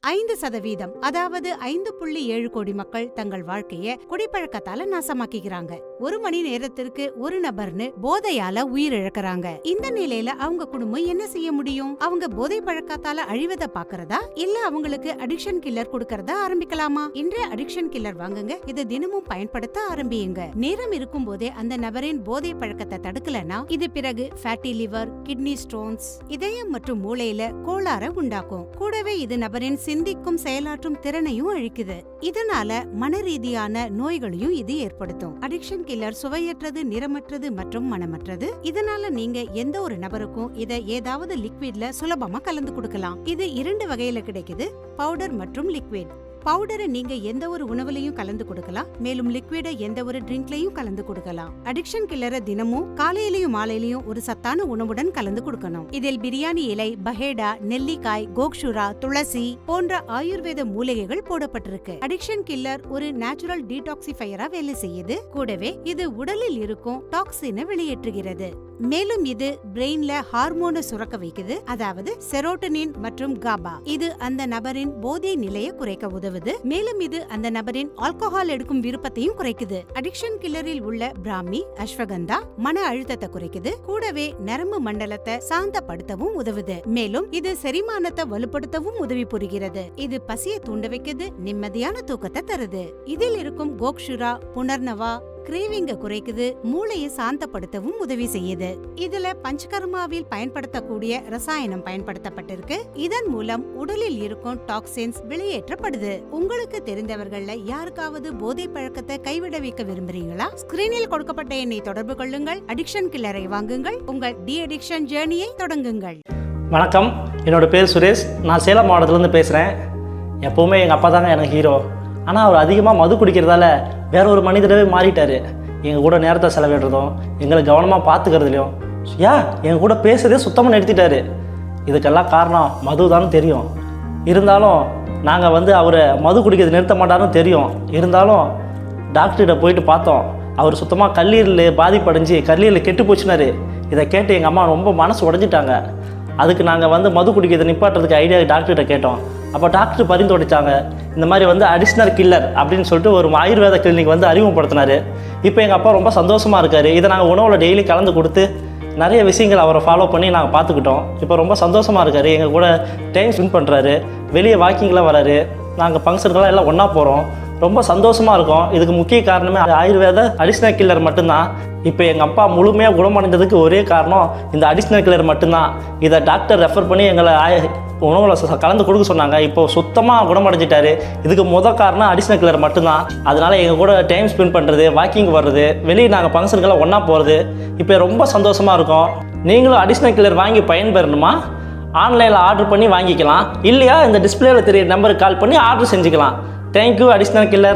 5%, அதாவது 5.7 கோடி மக்கள் தங்கள் வாழ்க்கைய குடிப்பழக்கத்தால நாசமாக்கிக்கிறாங்க. 1 மணி நேரத்திற்கு ஒரு நபர்னு போதையால உயிரிழக்கிறாங்க. இந்த நிலையில அவங்க குடும்பம் என்ன செய்ய முடியும்? அவங்க போதை பழக்கத்தால அழிவதை பாக்குறதா இல்ல அவங்களுக்கு அடிக்ஷன் கில்லர் கொடுக்கறதா ஆரம்பிக்கலாமா? இன்றைய அடிக்ஷன் கில்லர் வாங்குங்க, இதை தினமும் பயன்படுத்த ஆரம்பியுங்க. நேரம் இருக்கும் போதே அந்த நபரின் போதை பழக்கத்தை தடுக்கலனா இது பிறகு ஃபேட்டி லிவர், கிட்னி ஸ்டோன்ஸ், இதயம் மற்றும் மூளையில கோளாறை உண்டாக்கும். கூடவே இது நபரின் சிந்திக்கும் செயலாற்றும் திறனையும் அழிக்குது. இதனால மனரீதியான நோய்களையும் இது ஏற்படுத்தும். அடிக்ஷன் கில்லர் சுவையற்றது, நிறமற்றது மற்றும் மனமற்றது. இதனால நீங்க எந்த ஒரு நபருக்கும் இதை ஏதாவது லிக்விட்ல சுலபமா கலந்து கொடுக்கலாம். இது 2 வகையில கிடைக்குது, பவுடர் மற்றும் லிக்விட். பவுடரை நீங்க எந்த ஒரு உணவுலையும் கலந்து கொடுக்கலாம், மேலும் லிக்விட எந்த ஒரு ட்ரிங்க்லயும் கலந்து கொடுக்கலாம். அடிக்ஷன் கில்லரை தினமும் காலையிலயும் மாலையிலயும் ஒரு சத்தான உணவுடன் கலந்து கொடுக்கணும். இதில் பிரியாணி இலை, பஹேடா, நெல்லிக்காய், கோக்ஷுரா, துளசி போன்ற ஆயுர்வேத மூலிகைகள் போடப்பட்டிருக்கு. அடிக்ஷன் கில்லர் ஒரு நேச்சுரல் டீடாக்சிஃபையரா வேலை செய்யுது. கூடவே இது உடலில் இருக்கும் டாக்ஸினை வெளியேற்றுகிறது. மேலும் இது பிரெயின்ல ஹார்மோனை சுரக்க வைக்குது, அதாவது செரோட்டனின் மற்றும் காபா. இது அந்த நபரின் போதை நிலையை குறைக்க உதவுது. மேலும் இது அந்த நபரின் ஆல்கஹால் எடுக்கும் விருப்பத்தையும் குறைக்குது. அடிக்ஷன் கில்லரில் உள்ள பிராமி, அஸ்வகந்தா மன அழுத்தத்தை குறைக்குது. கூடவே நரம்பு மண்டலத்தை சாந்தப்படுத்தவும் உதவுது. மேலும் இது செரிமானத்தை வலுப்படுத்தவும் உதவி புரிகிறது. இது பசியை தூண்ட வைக்குது, நிம்மதியான தூக்கத்தை தருது. இதில் இருக்கும் கோக்ஷுரா, புனர்னவா கிரேவிங்க குறைக்குது, மூளையை சாந்தப்படுத்தவும் உதவி செய்யுது. இதுல பஞ்சகர்மாவில் பயன்படுத்தக்கூடிய ரசாயனம் பயன்படுத்தப்பட்டிருக்கு. இதன் மூலம் உடலில் இருக்கும் டாக்ஸின்ஸ் வெளியேற்றப்படுது. உங்களுக்கு தெரிந்தவர்கள்ல யாருக்காவது போதை பழக்கத்தை கைவிட வைக்க விரும்புறீங்களா? ஸ்கிரீனில் கொடுக்கப்பட்ட எண்ணை தொடர்பு கொள்ளுங்கள். அடிக்ஷன் கில்லரை வாங்குங்கள், உங்கள் டி அடிக்ஷன் ஜேர்னியை தொடங்குங்கள். வணக்கம், என்னோட பேர் சுரேஷ். நான் சேலம் மாவட்டத்திலேருந்து பேசுகிறேன். எப்போவுமே எங்கள் அப்பா தாங்க எனக்கு ஹீரோ. ஆனால் அவர் அதிகமாக மது குடிக்கிறதால வேற ஒரு மனிதரவே மாறிட்டார். எங்கள் கூட நேரத்தை செலவிடுறதும் எங்களை கவனமாக பார்த்துக்கிறதுலையும் எங்கள் கூட பேசுறதே சுத்தமாக நிறுத்திட்டாரு. இதுக்கெல்லாம் காரணம் மது தான் தெரியும். இருந்தாலும் நாங்கள் அவரை மது குடிக்கிறது நிறுத்த மாட்டாருன்னு தெரியும். இருந்தாலும் டாக்டர்கிட்ட போயிட்டு பார்த்தோம். அவர் சுத்தமாக கல்லீரல் பாதிப்படைஞ்சு கல்லீரல் கெட்டு போச்சுனாரு. இதை கேட்டு எங்கள் அம்மா ரொம்ப மனசு உடஞ்சிட்டாங்க. அதுக்கு நாங்கள் மது குடிக்கிறதை நிப்பாட்டுறதுக்கு ஐடியா டாக்டர்கிட்ட கேட்டோம். அப்போ டாக்டர் பரிந்துரைச்சாங்க, இந்த மாதிரி அடிஷ்னல் கில்லர் அப்படின்னு சொல்லிட்டு ஒரு ஆயுர்வேத கிளினிக் அறிமுகப்படுத்தினார். இப்போ எங்கள் அப்பா ரொம்ப சந்தோஷமாக இருக்கார். இதை நாங்கள் உணவில் டெய்லி கலந்து கொடுத்து நிறைய விஷயங்கள் அவரை ஃபாலோ பண்ணி நாங்கள் பார்த்துக்கிட்டோம். இப்போ ரொம்ப சந்தோஷமாக இருக்கார். எங்கள் கூட டைம் ஸ்பெண்ட் பண்ணுறாரு, வெளியே வாக்கிங்லாம் வராரு, நாங்கள் ஃபங்க்ஷனுக்கெல்லாம் எல்லாம் ஒன்றா போகிறோம். ரொம்ப சந்தோஷமாக இருக்கும். இதுக்கு முக்கிய காரணமே ஆயுர்வேத அடிஷ்னல் கில்லர் மட்டும்தான். இப்போ எங்கள் அப்பா முழுமையாக குணமடைந்ததுக்கு ஒரே காரணம் இந்த அடிஷ்னல் கில்லர் மட்டும்தான். இதை டாக்டர் ரெஃபர் பண்ணி எங்களை உணவில் கலந்து கொடுக்க சொன்னாங்க. இப்போ சுத்தமாக குணமடைஞ்சிட்டாரு. இதுக்கு காரணம் அடிஷ்னல் கில்லர் மட்டும்தான். அதனால் எங்கள் கூட டைம் ஸ்பெண்ட் பண்ணுறது, வாக்கிங் வர்றது, வெளியே நாங்கள் ஃபங்க்ஷனுக்கெல்லாம் ஒன்றா போகிறது இப்போ ரொம்ப சந்தோஷமாக இருக்கும். நீங்களும் அடிஷ்னல் கில்லர் வாங்கி பயன்பெறணுமா? ஆன்லைனில் ஆர்டர் பண்ணி வாங்கிக்கலாம். இல்லையா இந்த டிஸ்பிளேவில் தெரிய நம்பருக்கு கால் பண்ணி ஆர்டர் செஞ்சுக்கலாம். Thank you additional killer.